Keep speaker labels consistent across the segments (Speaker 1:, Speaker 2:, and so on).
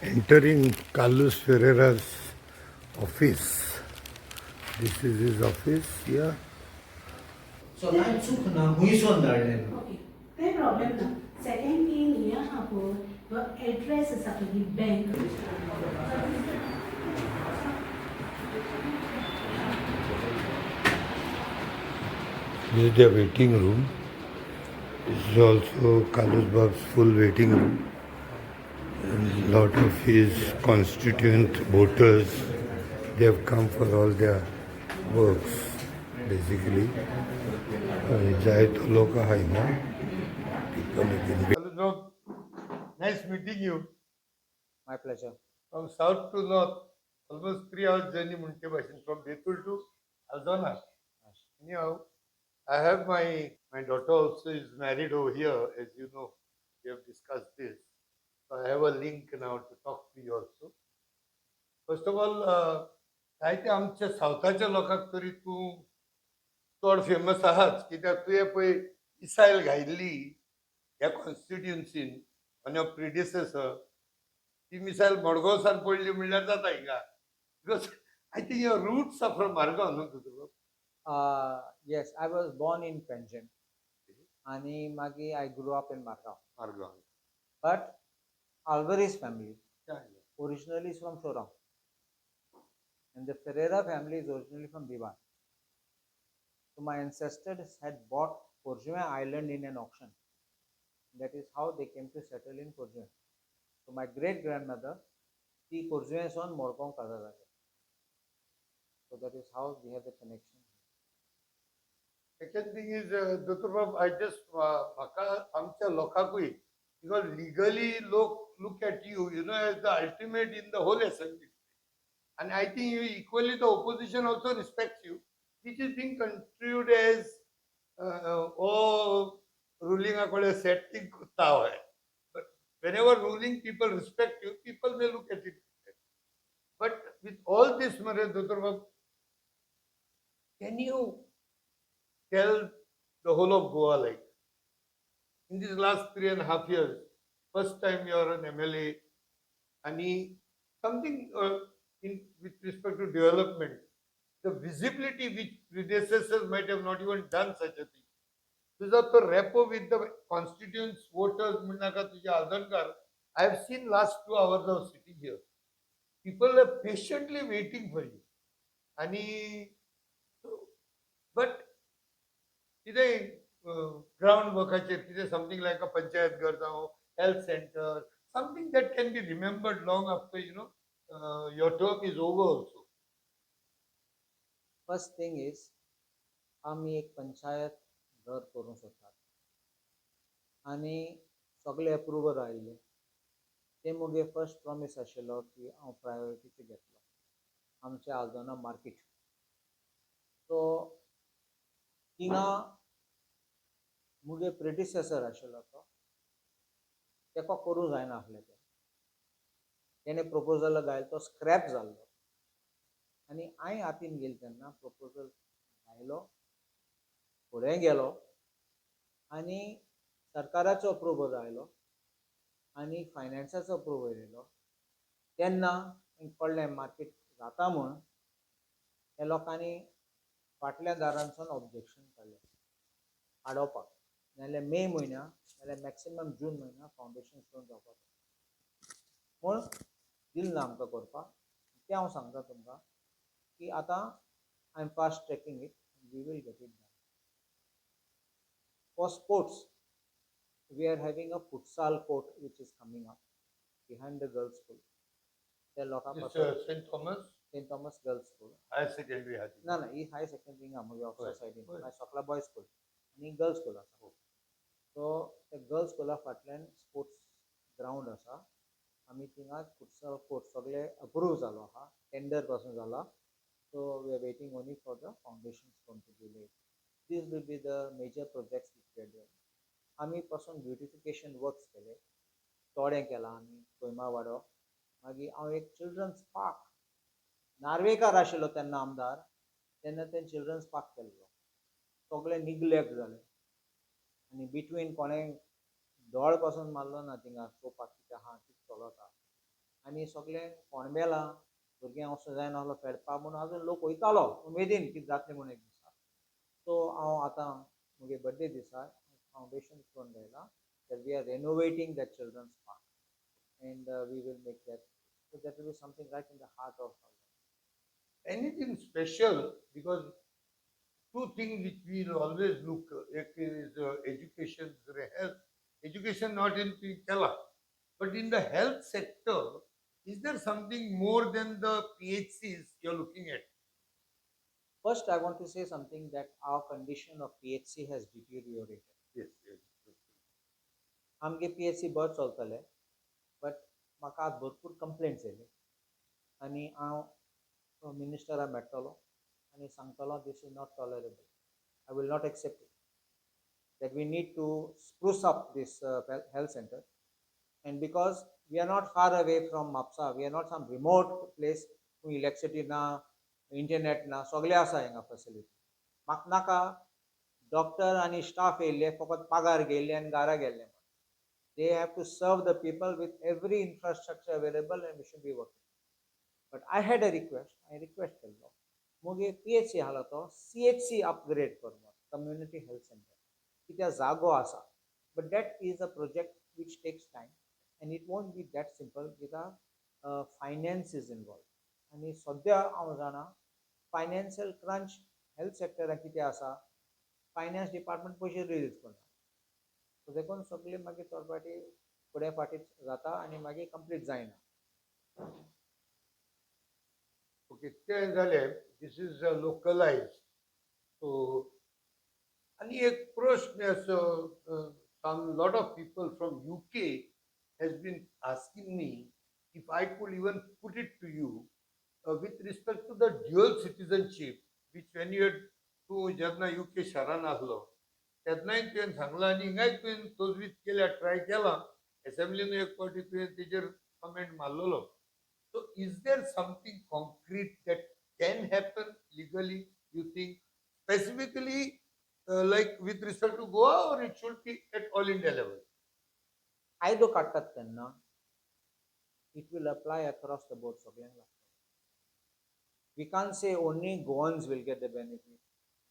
Speaker 1: Entering Carlos Ferreira's office. This is his office, yeah.
Speaker 2: So I'm Sukhna, who is on Darden?
Speaker 3: Okay, no problem na. Second thing यहाँ पर the address is आपकी bank.
Speaker 1: This is their waiting room. This is also Carlos Bab's full waiting room. And a lot of his constituent voters, they have come for all their works, basically. Jayatolo ka hai na. People have been. Carlos Bab, nice meeting you.
Speaker 4: My pleasure.
Speaker 1: From south to north, almost 3 hours journey Munke Bashin, from Betul to Aldona. Anyhow, I have my daughter also is married over here, as you know. We have discussed this. So I have a link now to talk to you also. First of all, काय ते आमच्या सावथाच्या लोकांक तरी तूं चड famous आहात कित्याक तुवें पळय इसायल घायिल्ली ह्या कॉन्स्टिट्युन्सीन ऑन युअर प्रिडिसेसर ती मिसायल मडगांवसान पडली म्हणल्यार जाता हिंगा because I think your roots are from Margao न्हू तुजो.
Speaker 4: Yes, I was born in Panjim. आणि मागीर I grew up in Margaon.
Speaker 1: Margao.
Speaker 4: But Alvarez family
Speaker 1: Yeah.
Speaker 4: originally is from Shoreham. And the Ferreira family is originally from Diwan. So my ancestors had bought Porjuin Island in an auction. That is how they came to settle in Porjuin. So my great grandmother, ती Porjuin son Morgaon kaza जाले. So that is how we have the connection.
Speaker 1: Second thing is, Dr. Bab, I just, म्हाका आमच्या लोकांकूय, because legally look at you, as the ultimate in the whole assembly. And I think you equally, the opposition also respects you, which is being construed as, ruling a setting kutta hai. But whenever ruling people respect you, people may look at it. But with all this, Dr. Bab, can you tell the whole of Goa, like, in these last 3.5 years, first time you are an MLA, and something with respect to development, the visibility which predecessors might have not even done such a thing. तुझा तो repo with the constituents, voters, म्हणणाका तुझ्या आदनकार, I have seen last 2 hours of sitting here. People are patiently waiting for you. But कितें ground workaचेर कितें something like a panchayat घर जावं health center, something that can be remembered long after your term is over also.
Speaker 4: First thing is आमी एक पंचायत घर करूंक सोदतात आनी सगळे अप्रुवल आयिल्ले ते मुगे फर्स्ट प्रॉमिस आशिल्लो की हांव प्रायोरिटीचे घेतलो आमच्या आल्दोना मार्केट. सो थिंगा मुगे प्रेडिसेसर आशिल्लो तो तेका करूं जायना आसलें तेणें प्रपोजल घायलो तो स्क्रॅप जाल्लो आनी हांवें हातीन गेलो तेन्ना प्रपोजल घायलो फुडें गेलो आनी सरकाराचो अप्रुवल आयलो आनी फायनान्साचो अप्रुवल येयलो तेन्ना कळ्ळें मार्केट जाता म्हूण त्या लोकांनी फाटल्या दारांसून ऑब्जेक्शन काडलें आडोवपाक नाजाल्यार मे म्हयन्या नाजाल्यार मॅक्सिमम जून म्हयन्या फावंडेशन स्टोन जावपाक पूण दिल ना आमकां करपाक. तें हांव सांगता तुमकां की आतां I am fast tracking it we will get it done. For sports, we are having a futsal court which is coming up behind the girls' school. There
Speaker 1: St. Thomas?
Speaker 4: St. Thomas Girls' School.
Speaker 1: Higher secondary.
Speaker 4: No, he high secondary na mage Oxford side in. My Sokla Boys School. Ani girls' school asa. So the girls' school फाटल्यान sports ground asa. आमी थिंगा futsal court सगळे approve जालो आहा. Tender पासून जाला. So we are waiting only for the foundation stone to be laid. These will be the major projects which we are doing. आमी पासून ब्युटिफिकेशन वर्क्स केले तोडें केलां आमी कोयमा वाडो मागीर हांव एक चिल्ड्रन्स पार्क नार्वेकार आशिल्लो तेन्ना आमदार तेन्ना तें चिल्ड्रन्स पार्क केल्लो सगळें निग्लेक्ट जालें आनी बिटवीन कोणें दोळ पासून मारलो ना थिंगा चोवपाक कितें आहा कितें चलता आनी सगळे फोंडबेला भुरग्यांक वचूं जायना आसलो फेडपा म्हणून आजून लोक वयतालो उमेदीन कितें जातलें म्हणून एक दिसा. सो हांव आतां म्हगे बर्थडे दिसा फावंडेशन करून घायला that we are renovating that children's park and we will make that. So that will be something right in the heart of our life.
Speaker 1: Anything special? Because two things which we will always look, ek is education, health. Education not in Kerala, but in the health sector, is there something more than the PHCs you're looking at?
Speaker 4: First, I want to say something that our condition of PHC has deteriorated.
Speaker 1: Yes, yes.
Speaker 4: आमगे PHC बरें चलतले, but म्हाका आज भरपूर complaints येयले आनी हांव मिनिस्टराक मेळटलो आनी सांगतलो this is not tolerable. I will not accept it. That we need to spruce up this health center, and because we are not far away from Mapsa, we are not some remote place where electricity na, internet na, सगळे आसा हिंगा facility. म्हाका नाका doctor आनी staff येयल्ले फकत पगार घेयल्ले आनी घरा गेल्ले. They have to serve the people with every infrastructure available and we should be working. But I had a request. I request केल्लो मुगे PHC आहा तो CHC upgrade करमो community health center. कित्याक जागो आसा. But that is a project which takes time and it won't be that simple because finance is involved. आनी सद्या हांव जाणा फायनान्शियल क्रंच हेल्थ सेक्टराक कितें आसा, फायनान्स डिपार्टमेंट पयशे रिलीज करना. सो देखून सगळे मागीर थोडे फाटी फुडें फाटी जाता आनी मागीर कंप्लीट जायना.
Speaker 1: Okay, this is localized. So, and a question, some lot of people from UK has been asking me if I could even put it to you with respect to the dual citizenship, which when you had to जेन्ना UK शारान आसलो तेन्नाय तुवें सांगला आनी हिंगाय तुवें तजवीज केल्या try केला असेंब्लीन एक फावटी तुवें तेजेर comment मारलेलो. So is there something concrete that can happen legally, you think, specifically like with respect to Goa, or it should be at all India level?
Speaker 4: कायदो काडटात तेन्ना it will apply across the board सगळ्यांक लागता. We can't say only Goans will get the benefit,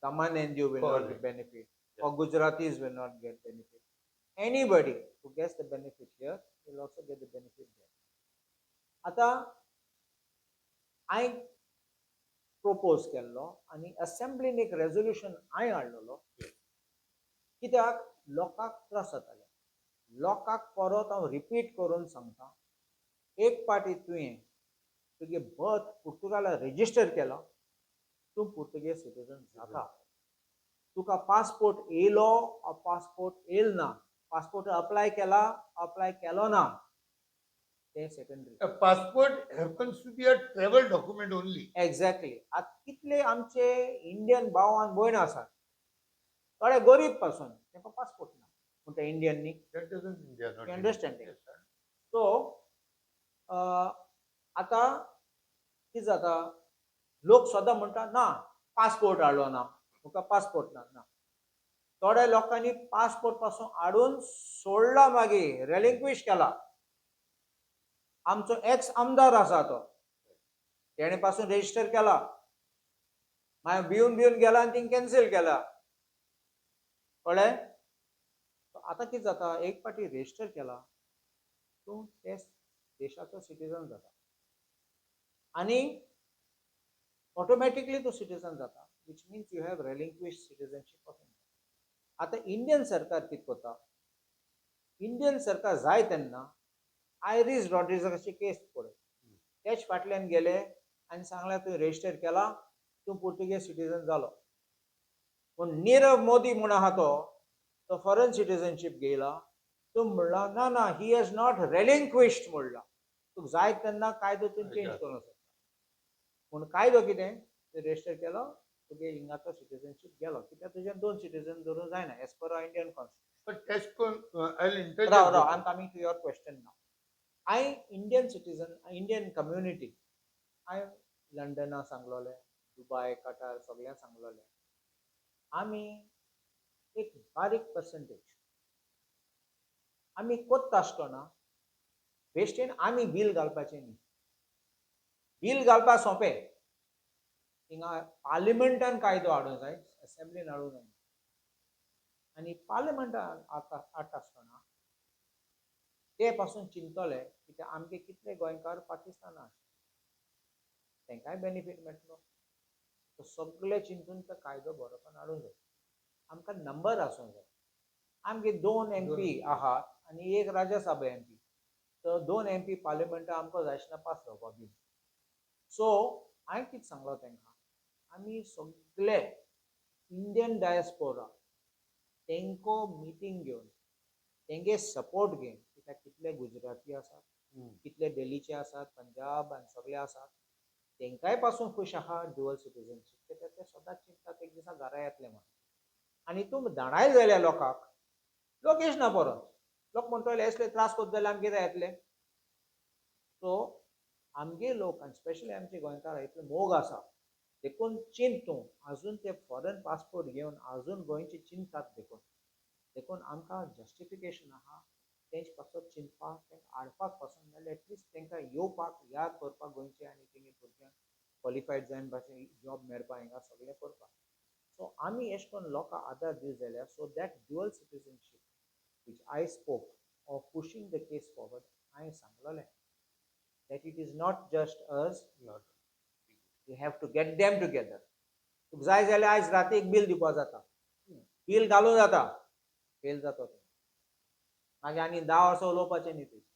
Speaker 4: Daman and Diu will not get benefit, or Gujaratis will not get benefit. Anybody who gets the benefit here will also get the benefit there. आता हांवें propose केल्लो आनी असेंब्लीन एक resolution हांवें हाडलेलो कित्याक लोकांक त्रास जाताले. लोकांक परत हांव रिपीट करून सांगता, एक पाटी तुवें तुगे बर्थ पुर्तुगाला रेजिस्टर केला तूं पुर्तुगेज सिटीजन जाता. तुका पासपोर्ट येयलो वा पासपोर्ट येयल ना, पासपोर्ट अप्लाय केला अप्लाय केलो ना, ते secondary.
Speaker 1: A passport happens to be a travel document only.
Speaker 4: Exactly. आता कितले आमचे इंडियन भाव आनी भयण आसात थोडे गरीब पासून तांकां पासपोर्ट ना पूण ते इंडियन न्ही.
Speaker 1: That doesn't mean they are not.
Speaker 4: You understand it?
Speaker 1: Yes, sir.
Speaker 4: सो आतां कितें जाता, लोक सदां म्हणटा ना पासपोर्ट हाडलो ना, तुका पासपोर्ट ना. ना, थोड्या लोकांनी पासपोर्ट पासून हाडून सोडला, मागीर रेलिंक्विश केला. आमचो एक्स आमदार आसा तो, तेणे पासून रेजिस्टर केला, मागीर भिवन गेला आनी तिंग कॅन्सील केला. कळ्ळें? आतां कितें जाता, एक फाटी रेजिस्टर केला तूं ते देशाचो सिटीजन जाता आनी ऑटोमॅटिकली तूं सिटीजन जाता, which means you have relinquish citizenship of India. आतां इंडियन सरकार कितें करता, इंडियन सरकार जाय तेन्ना आयरिश रॉड्रिगसाची केस पळय, तेच फाटल्यान गेले आनी सांगलें तुवें रेजिस्टर केला, तूं पुर्तुगेज सिटीजन जालो. पूण नीरव मोदी म्हूण आहा तो फॉरेन सिटीजनशीप घेयला. तूं म्हणला ना ना ही हॅज नॉट रेलिंक्विश्ड म्हणला. तुका जाय तेन्ना कायदो तूं चेंज करूंक शकता. पूण कायदो कितें, तूं रेजिस्टर केलो, तुगे हिंगाचो सिटीजनशीप गेलो, कित्याक तुजें दोन सिटीजन धरून जायना as per our Indian constitution.
Speaker 1: But I'll interject.
Speaker 4: Rao I am coming to your question now. Indian citizen, Indian community हांवें लंडना सांगलोलें, दुबय, कटार सगळ्यांक सांगलोलें, आमी एक बारीक पर्संटेज आमी कोत्ता आसतना बेश्टेन आमी बील घालपाचें न्ही. बील घालपा सोंपें. थिंगा पार्लिमेंटान कायदो हाडूंक जाय, असेंब्लीन हाडूंक जाय. आनी पार्लिमेंटान हाडटा आसतना ते पासून चिंतले कित्याक आमगे कितले गोंयकार पाकिस्तानाक तांकांय बेनिफीट मेळटलो. तो सगळे चिंतून तो कायदो बरोवपाक हाडूंक जाय. आमकां नंबर आसूंक जाय. आमगे 2 MP आहात आनी एक राज्यसभा MP. तर 2 MP पार्लिमेंटान आमकां जाय आशिल्लें पास जावपाक बील. सो हांवें कितें सांगलो तांकां, आमी सगळे इंडियन डायस्पोरा तेंको मिटींग घेवन तेंगे सपोर्ट घेवन, कित्याक कितले गुजराती आसात, कितले दिल्लीचे आसात, पंजाब आनी सगळे आसात, तेंकाय पासून खूश आहा ड्युअल सिटीजनशीप. कित्याक ते सदांच चिंततात एक दिसा घरा येतले म्हणून. आनी तूं धाडाय जाल्यार लोकांक, लोक येचना परत. लोक म्हणटले असले त्रास करता जाल्यार आमकां कितें येतले. सो आमगे लोक आनी स्पेशली आमचे गोंयकार इतले मोग आसा, देखून चिंत तूं आजून ते फॉरेन पासपोर्ट घेवन आजून गोंयचे चिंततात. देखून आमकां जस्टिफिकेशन आहा तेंचे पासून चिंतपाक, तांकां हाडपाक पासून नाजाल्यार एटलिस्ट तांकां येवपाक याद करपाक गोंयचे आनी तेंगे भुरग्यांक क्वॉलिफायड जायन भाशेन जॉब मेळपा हिंगा सगळें करपाक. सो आमी अशें करून लोकांक आदार दीत जाल्यार so that dual citizenship which I spoke of pushing the case forward, हांवें सांगलोलें that it is not just us, we have to get them together. तुका जाय जाल्यार आयज राती एक बील दिवपाक जाता, बील घालूं जाता, फेल जाता तो मागीर आनी 10 वर्सां उलोवपाचें न्ही तेजें.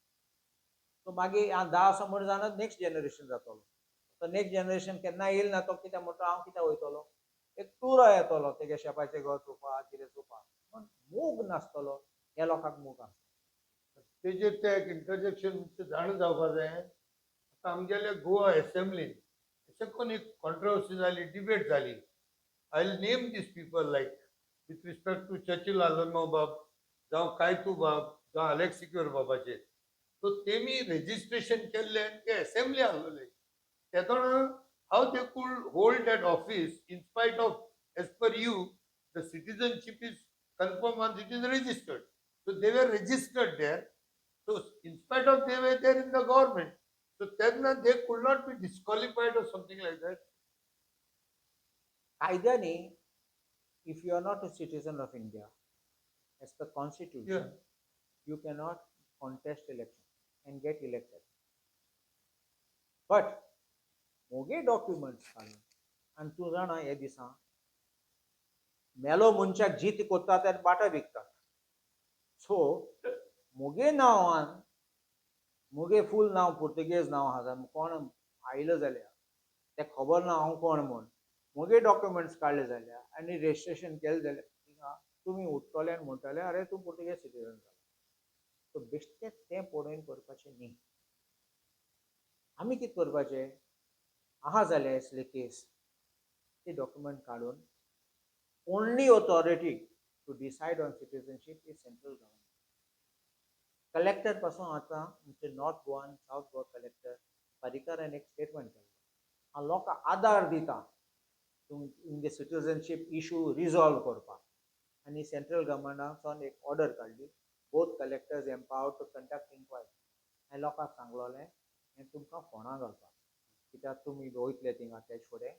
Speaker 4: सो मागीर 10 वर्सां म्हण जाणत नेक्स्ट जनरेशन जातलो. तो नेक्स्ट जनरेशन केन्ना येयल ना, तो कितें म्हणटा हांव कित्याक वयतलो, एक टुरा येतलो तेगे शेपाचें घर चोवपाक कितें चोवपाक, पूण मोग नासतलो. ह्या लोकांक मोग आसता.
Speaker 1: तेजेर ते एक इंटरजेक्शन जाण जावपाक जाय. आतां आमगेल्या गोवा एसेंब्लीन अशें करून एक कॉन्ट्रोवर्सी जाली, डिबेट जाली. I will name this people like with respect to Churchill आलोनो बाब, जावं कायतू बाब, जावं अलेक्स सिक्युअर बाबाचे. सो तेमी रेजिस्ट्रेशन केल्ले आनी ते एसेंब्ली आहलोले. तेदोना how they could hold that office in spite of as per you the citizenship is confirmed on it is registered. So they were registered there. So in spite of they were there in the government. So then they could not be disqualified or something like that.
Speaker 4: कायद्याने if you are not a citizen of India, as per constitution,
Speaker 1: Yeah.
Speaker 4: you cannot contest election and get elected. But मोगे documents काडून आनी तूं जाणा हे दिसा मेलो मनशाक जीत कोत्तात आनी बाटा विकतात. सो मोगे नांवान मोगे फूल नांव पुर्तुगेज नांव आहा, कोण आयलो जाल्यार ते खबर ना हांव कोण म्हूण. मोगे डॉक्युमेंट्स काडले जाल्यार आनी रेजिस्ट्रेशन केलें जाल्यार तुमी उठतले आनी म्हणटले अरे तूं पुर्तुगेज सिटीजन जाला. सो बेश्टें तें पळोवन करपाचें न्ही. आमी कितें करपाचें, आहा जाल्यार असले केस ते डॉक्युमेंट काडून only authority to decide on citizenship is central government. Collector पासून आतां आमचे नॉर्थ गोवा आनी सावथ गोवा कलेक्टर पर्रीकारान एक स्टेटमेंट केल्लो, हांव लोकांक आदार दिता तुमगे सिटीजनशीप इशू रिजॉल्व करपाक. आनी सेंट्रल गव्हर्मेंटान एक ऑर्डर काडली, both collectors empowered to conduct inquiry. हांवें लोकांक सांगलोलें हें तुमकां फोंडां घालपाक, कित्याक तुमी वयतले थिंगा तेज फुडें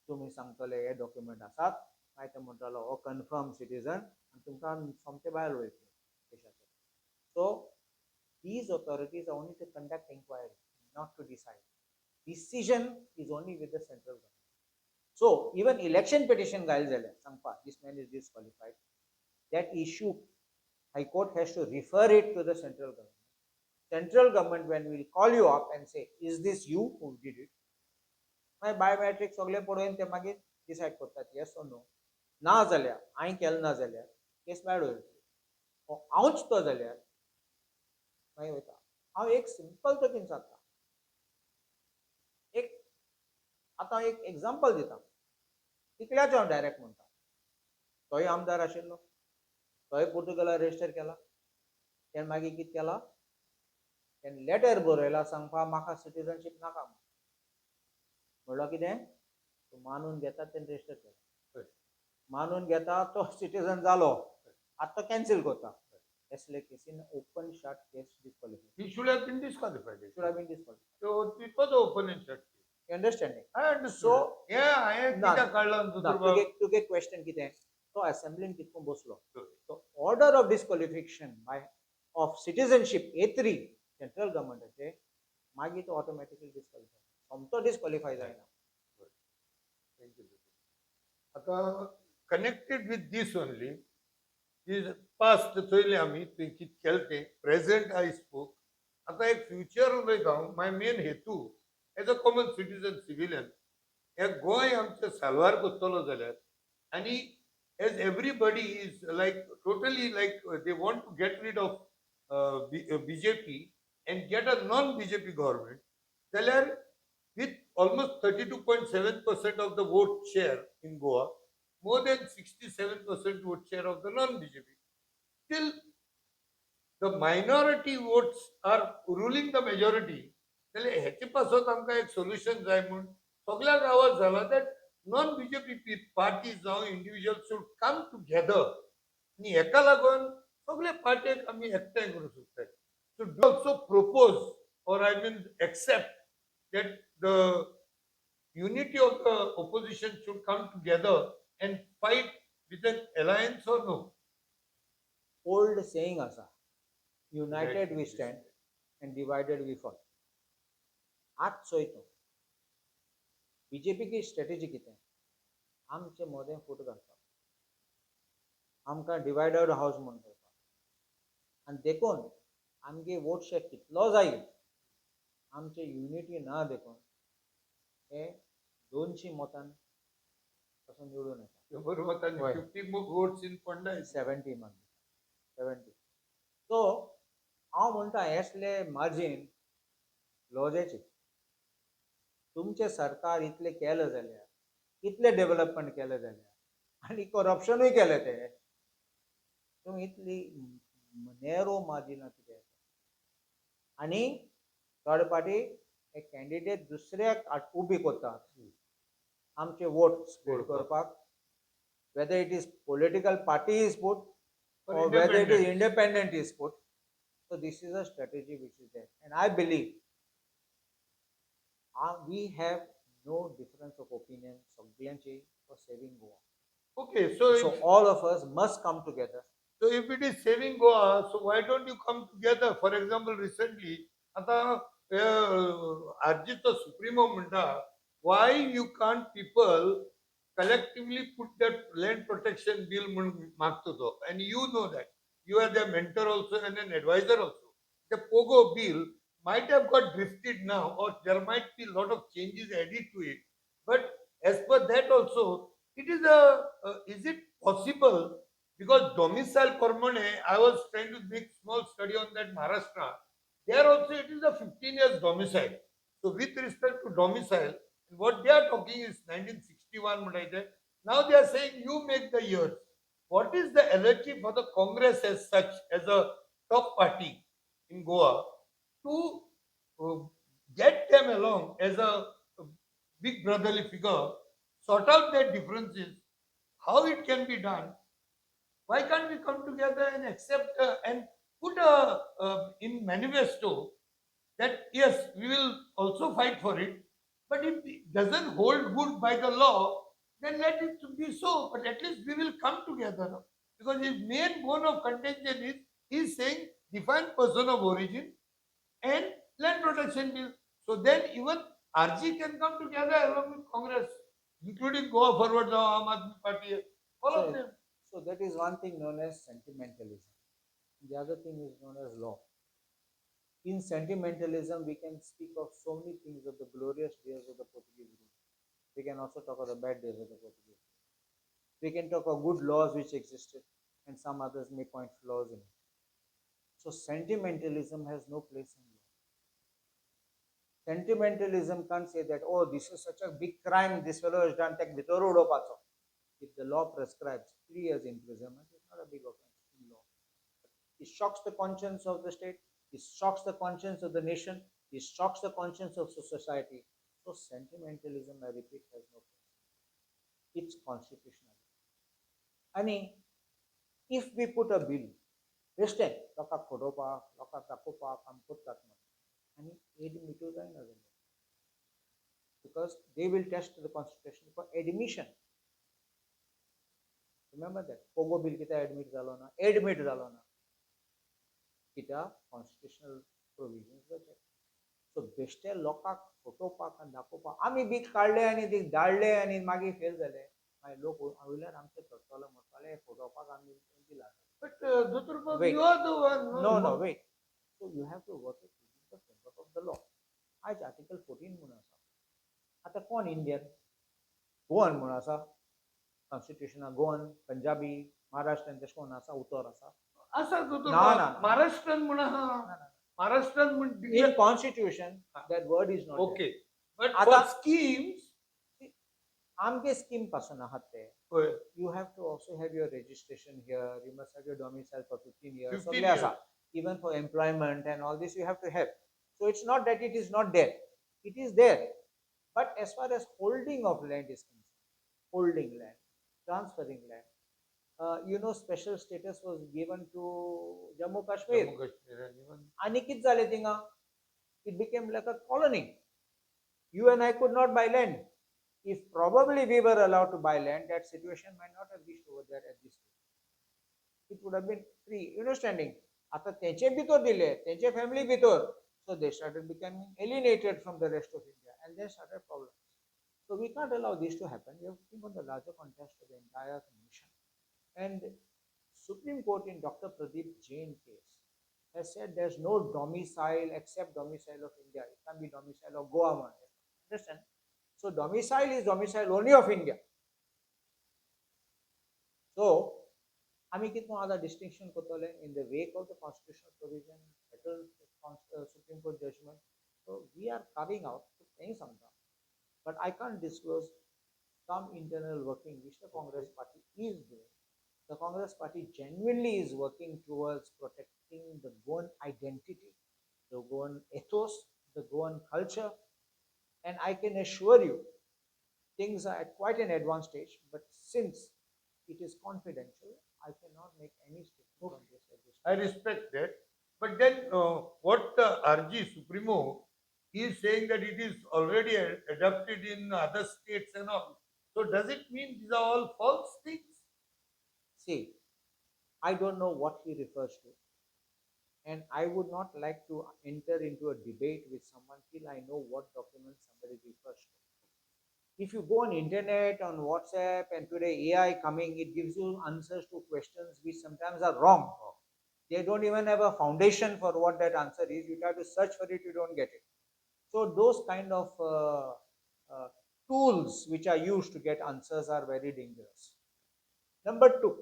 Speaker 4: तुमी सांगतले हे डॉक्युमेंट आसात, मागीर ते म्हणटलो हो कन्फर्म सिटीजन आनी तुमकां सोमते भायर वयतले देशाचे. सो these authorities are only to conduct inquiry, not to decide. Decision is only with the central government. So even election petition गायल जाल्यार सांगपाक this man is disqualified, that issue High Court has to refer it to the central government. Central government when will call you up and say is this you who did it, मागीर biometric सगळे पळोवन ते मागीर decide करतात yes और no. ना जाल्यार हांवें केलें ना जाल्यार केस भायर वयतली. हांवूच तो जाल्यार मागीर वयता. हांव एक सिंपल तरेन सांगता, एक आतां एक एग्जांपल दिता. तिकल्याचो हांव डायरेक्ट म्हणटा, तोय आमदार आशिल्लो, तोय पुर्तुगालाक रेजिस्टर केला. तेणें मागीर कितें केला, तेणें लेटर बरयला सांगपा म्हाका सिटीजनशीप नाका म्हणून. म्हणलो कितें, तूं मानून घेता तेणें रेजिस्टर केला, मानून घेता तो सिटीजन जालो, आतां तो कॅन्सील करता. એટલે કિસીને open shut case disqualified.
Speaker 1: He should have been disqualified.
Speaker 4: Should have been disqualified.
Speaker 1: So it was open and shut.
Speaker 4: You understanding?
Speaker 1: I understood.
Speaker 4: So
Speaker 1: Yeah, I
Speaker 4: ना
Speaker 1: कित्याक काढला
Speaker 4: ना
Speaker 1: दुसरं
Speaker 4: तुगे क्वेश्चन कितें तो असेंब्लीन कितको बसलो
Speaker 1: बाब.
Speaker 4: तो order of disqualification by of citizenship A3 central गव्हर्नमेंटाचे मागीर तो ऑटोमॅटिकली डिस्क्वॉलिफाय सोमतो डिस्क्वॉलिफाय जायना.
Speaker 1: Thank you. आता connected with this only, is past चोयले आमी तुवें कितें केलें तें, present I spoke. आता एक फ्युचर उलयता हांव. माय मेन हेतू as a common citizen civilian हे गोंय आमचें साल्वार करतलो जाल्यार आनी as everybody is like totally like they want to get rid of BJP and get a non BJP government जाल्यार with almost 32.7% of the vote share in Goa, more than 67% vote share of the non-BJP. Still, the minority votes are ruling the majority. जाल्यार हेचे पासून आमकां एक solution जाय म्हूण सगळ्यांक आवाज जाला दॅट नॉन बीजेपी पार्टीज जावं इंडिविज्युअल शूड कम टुगेदर आनी हेका लागून सगळे पार्टेक आमी एकठांय करूंक सोदताय. So do also propose or I mean accept that the unity of the opposition should come together and fight with an alliance or no?
Speaker 4: Old saying आसा united we stand and divided we fall. आज चोयतो BJP की strategy कितें आमचे मोदें फूट घालपाक आमकां divided हावस म्हूण करपाक आनी देखून आमगे वोट शेअर कितलो जायत आमचे युनिटी ना देखून हे 200 मतान पासून निवडून येता. होय.
Speaker 1: 50 votes in Ponda.
Speaker 4: 70 मान 70. सो हांव म्हणटा हेसले मार्जीन लॉजाचे तुमचे सरकार इतले केलें जाल्यार इतले डेव्हलपमेंट केलें जाल्यार आनी करप्शनूय केलें ते तुमी इतली नॅरो मार्जिनां कित्याक आनी थर्ड पार्टी एक कॅन्डिडेट दुसऱ्याक उबी करतात आमचे वोट स्प्लिट करपाक whether it is political party is put or whether it is independent is put. So this is a strategy which is there and I believe we have no difference of opinion सगळ्यांची for saving Goa.
Speaker 1: Okay, so
Speaker 4: all of us must come together.
Speaker 1: So if it is saving Goa, so why don't you come together? For example, recently, आता Arjit Supremo म्हणटा why you can't people collectively put that land protection bill म्हणून मागतो तो, and you know that you are their mentor also and an advisor also. The POGO bill might have got drifted now, or there might be a lot of changes added to it. But as per that also, it is is it possible? Because domicile permane, I was trying to make small study on that Maharashtra. There also it is a 15 years domicile. So with respect to domicile, what they are talking is 1961. Now they are saying you make the years. What is the allergy for the Congress as such, as a top party in Goa, to get them along as a big brotherly figure, sort out their differences, how it can be done? Why can't we come together and accept and put in manifesto that yes, we will also fight for it, but if it doesn't hold good by the law, then let it be so. But at least we will come together, because his main bone of contention is he's saying defined person of origin and land protection bill. So then even RG can come together along with Congress, including Goa Forward, Aam Aadmi Party, all of them.
Speaker 4: So that is one thing known as sentimentalism. The other thing is known as law. In sentimentalism, we can speak of so many things of the glorious days of the Portuguese rule. We can also talk of the bad days of the Portuguese rule. We can talk of good laws which existed, and some others may point flaws in it. So sentimentalism has no place in law. Sentimentalism can't say that, oh, this is such a big crime this fellow has done, take bhitor udopacho. If the law prescribes 3 years imprisonment, it's not a big offense in law. It shocks the conscience of the state, it shocks the conscience of the nation, it shocks the conscience of society. So sentimentalism, I repeat, has no place. It's constitutional. And if we put a bill बेश्टे लोकांक फटोवपाक लोकांक दाखोवपाक काम करतात म्हणून आनी add मिटूं जायना जालें because they will test the constitution for admission. Remember that POGO bill कित्याक admit जालो ना admit जालो ना कित्याक constitutional provisions वचे सो बेश्टे लोकांक फटोवपाक आनी दाखोवपाक आमी बी काडले आनी ती धाडले आनी मागीर फेल जाले मागीर लोक वयल्यान आमचे धरतलो म्हणटाले फटोवपाक आमी दिला
Speaker 1: But Dr.
Speaker 4: Wait.
Speaker 1: you are the one.
Speaker 4: no wait so you have to work it within the framework of the law आज article 14 म्हणून आसा आता कोण इंडियन गोवन म्हणून आसा कॉन्स्टिट्युशनाक गोवन पंजाबी महाराष्ट्रान तशें कोण आसा उतर आसा
Speaker 1: असा Dr.
Speaker 4: ना.
Speaker 1: महाराष्ट्रान म्हणा महाराष्ट्रान म्हण
Speaker 4: in constitution that word is not
Speaker 1: Okay. But
Speaker 4: आता-
Speaker 1: for schemes,
Speaker 4: there. आमगे स्कीम पासून आहात ते
Speaker 1: होय.
Speaker 4: you have to also have your registration here you must have your domicile for 15 years
Speaker 1: 15
Speaker 4: सगळे आसा even for employment and all this you have to have so it's not that it is not there it is there but as far as holding of land is concerned holding land transferring land you know special status was given to Jammu Kashmir
Speaker 1: Jammu Kashmir and even
Speaker 4: आणि कित जाले थिंगा it became like a colony you and I could not buy land if probably we were allowed to buy land that situation might not have reached over there at this stage it would have been free you understanding आता तेंचे भितर दिले तेंचे family भितर so they started becoming alienated from the rest of India and then started problems so we can't allow this to happen we have to think on the larger context of the entire nation and Supreme Court in Dr. Pradeep Jain case has said there's no domicile except domicile of India. It can be domicile of Goa. Understand? So domicile is domicile only of India. So, आमी कितलो आतां distinction करतले in the wake of the constitutional provision, federal Supreme Court judgment. So we are carrying out things something, but I can't disclose some internal working which the Congress party is doing. The Congress party genuinely is working towards protecting the Goan identity, the Goan ethos, the Goan culture, and I can assure you, things are at quite an advanced stage, but since it is confidential, I cannot make any statement on this at this
Speaker 1: I respect that. But then what the RG Supremo is saying that it is already adopted in other states and all. So does it mean these are all false things?
Speaker 4: See, I don't know what he refers to, and I would not like to enter into a debate with someone till I know what documents somebody refers to. If you go on internet, on WhatsApp, and today AI coming, it gives you answers to questions which sometimes are wrong. They don't even have a foundation for what that answer is. You try to search for it, you don't get it. So those kind of tools which are used to get answers are very dangerous. Number two,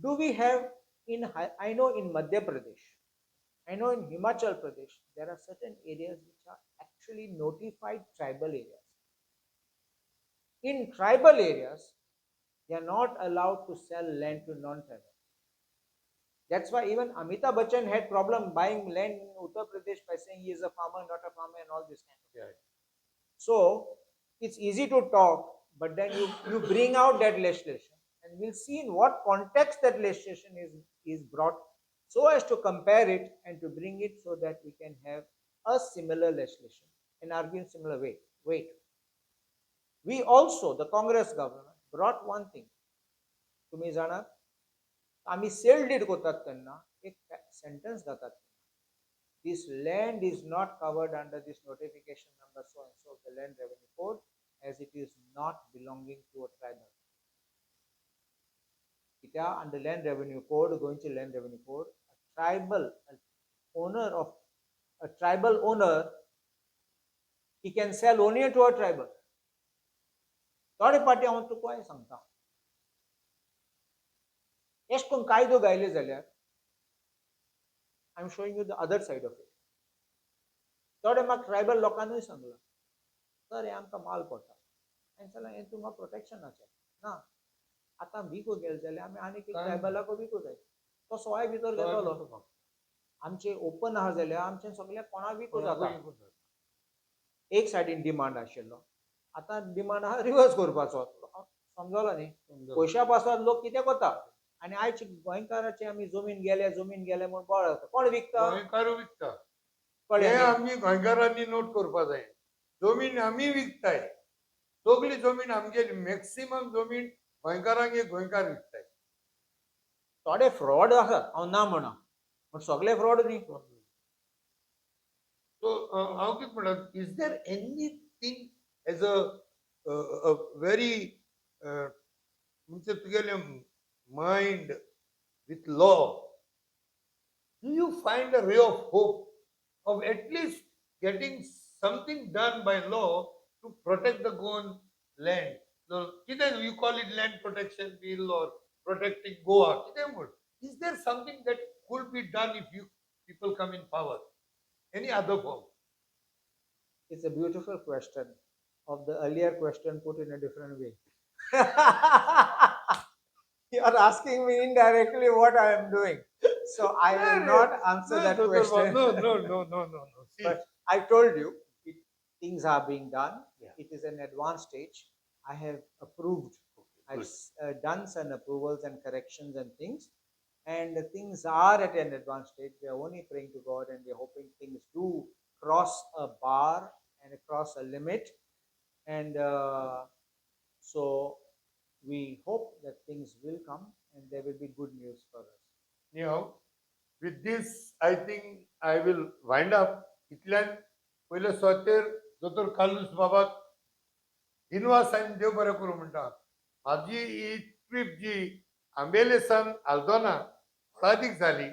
Speaker 4: do we have I know in Madhya Pradesh, I know in Himachal Pradesh, there are certain areas which are actually notified tribal areas. In tribal areas, they are not allowed to sell land to non-tribal. That's why even Amitabh Bachchan had problem buying land in Uttar Pradesh by saying he is a farmer, not a farmer, and all this kind of thing. So it's easy to talk, but then you bring out that legislation, and we'll see in what context that legislation is brought, so as to compare it and to bring it so that we can have a similar legislation and argue in similar way. Wait. We also, the Congress government, brought one thing. तुम्ही जाणार आम्ही sale deed करतात तेन्ना एक sentence घातात this land is not covered under this notification number so and so of the land revenue code as it is not belonging to a tribal. Under land revenue code, going to land revenue code, a tribal owner, he can sell only to a tribal. थोडे पाटी हांव तुका सांगता एश कोण कायदो गायले जाल्यार I am showing you the other side of it थोडे म्हाका ट्रायबल लोकांनूय सांगला सर हे आमकां माल पडटा हांवें सांगलें हें तुमकां प्रोटेक्शनाचें ना आतां विको गेले जाल्यार आमी आनीक एक ट्रायबलाक विको जाय तो सवाय भितर घेतलो आमचे ओपन आहा जाल्यार आमचे सगळे कोणाक विको जाता एक सायडीन डिमांड आशिल्लो आतां डिमांड आहा रिवर्स करपाचो समजलो न्ही पयशा पासत लोक कितें करता आणि आयचे गोंयकाराचे आमी जमीन गेले म्हणून बोवाळ घालता. कोण विकता?
Speaker 1: गोंयकारू विकता हे
Speaker 4: कळ्ळें न्ही?
Speaker 1: आमी गोंयकारांनी नोट करपा जाय. जमीन आमी विकताय, सगळी जमीन आमगेली, मॅक्सिमम जमीन गोंयकारांक हे गोंयकार विकताय.
Speaker 4: थोडे फ्रॉड आसात, हांव ना म्हणा, पूण सगळे फ्रॉड न्ही.
Speaker 1: सो हांव कितें म्हणत, is there anything as a very म्हणजे तुगेले mind with law, do you find a ray of hope of at least getting something done by law to protect the Goan land? So, either you call it land protection bill or protecting Goa. Is there something that could be done if you people come in power? Any other form?
Speaker 4: It's a beautiful question of the earlier question put in a different way. You are asking me indirectly what I am doing. So I will not answer that question.
Speaker 1: No. See,
Speaker 4: But I told you, things are being done.
Speaker 1: Yeah.
Speaker 4: It is an advanced stage. I have approved. I've
Speaker 1: good.
Speaker 4: done some approvals and corrections and things. And things are at an advanced stage. We are only praying to God and we are hoping things do cross a bar and cross a limit. And so we hope that things will come and there will be good news for us.
Speaker 1: Anyhow, with this, I think I will wind up. इतल्यान पयले स्वतेर दोतोर कालूस बाबाक दिनवास आनी देव बरें करूं म्हणटा. म्हाजी ही trip जी आंबेलेसान आल्दोना फळादीक जाली,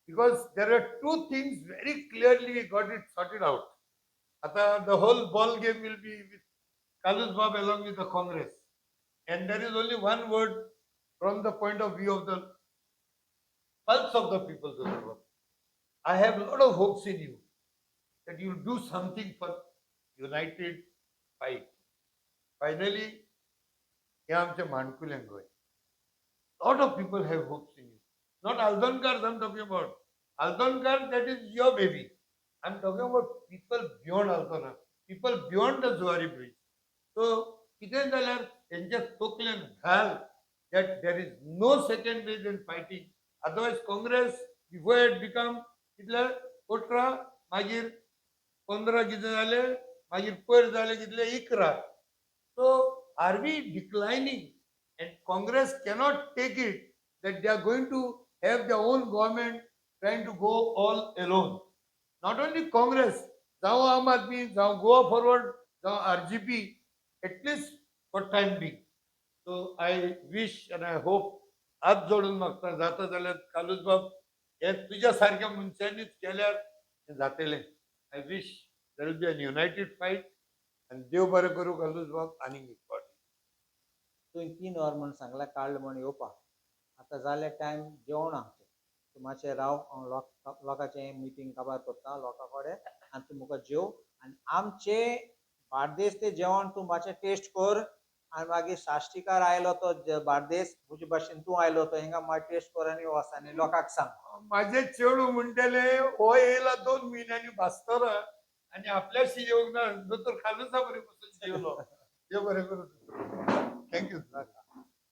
Speaker 1: because there are two things very clearly got it sorted out. आता the whole ball game will be with कालूस बाब along with the Congress. And there is only one word from the point of view of the pulse of the people. I have a lot of hopes in you that you will do something for united fight. Finally, हे आमचे माणकुल्यांक Goa. Lot of people have hopes in you. Not Aldonkar I'm talking about. Aldonkar, that is your baby. I'm talking about people beyond Aldona, people beyond the Zuari Bridge. So, कितें जाल्यार तेंच्या तोकल्यान घाल that there is no second way than fighting. Otherwise, Congress, before it become कितले 18, मागीर 15 कितें जाले, मागीर पयर जाले कितले 11. So, are we declining? And Congress cannot take it that they are going to have their own government trying to go all alone. Not only Congress, now Aam Aadmi, now Goa Forward, now RGP, at least for time being. So I wish and I hope आज जोडून मागता जाता जाल्यार कालूस बाब हे तुझ्या सारख्या मनशांनीच केल्यार हे जातलें. I wish there will be an united fight and देव बरें करूं कालूस बाब आनी एक
Speaker 4: तुवें 3 वर म्हण सांगला काडलं म्हण येवपा. आतां जाले टायम जेवणाचे. तूं मातशें राव, हांव लोकांचें मिटींग काबार करता लोकां कडेन आनी तूं म्हाका जेव आनी आमचे बार्देस ते जेवण तूं मातशें टेस्ट कर आनी मागीर साश्टीकार आयलो तो बार्देस तुजे भाशेन तूं आयलो तो हिंगा मागीर टेस्ट कर आनी वच आनी लोकांक सांग.
Speaker 1: माझे चेडू म्हणटले हो येयला 2 म्हयन्यांनी भास्कर आणि आपल्याशी येवंक ना दोतोर खालूसा बरी पासून जेवलो. देव बरें करूं. थँक्यू.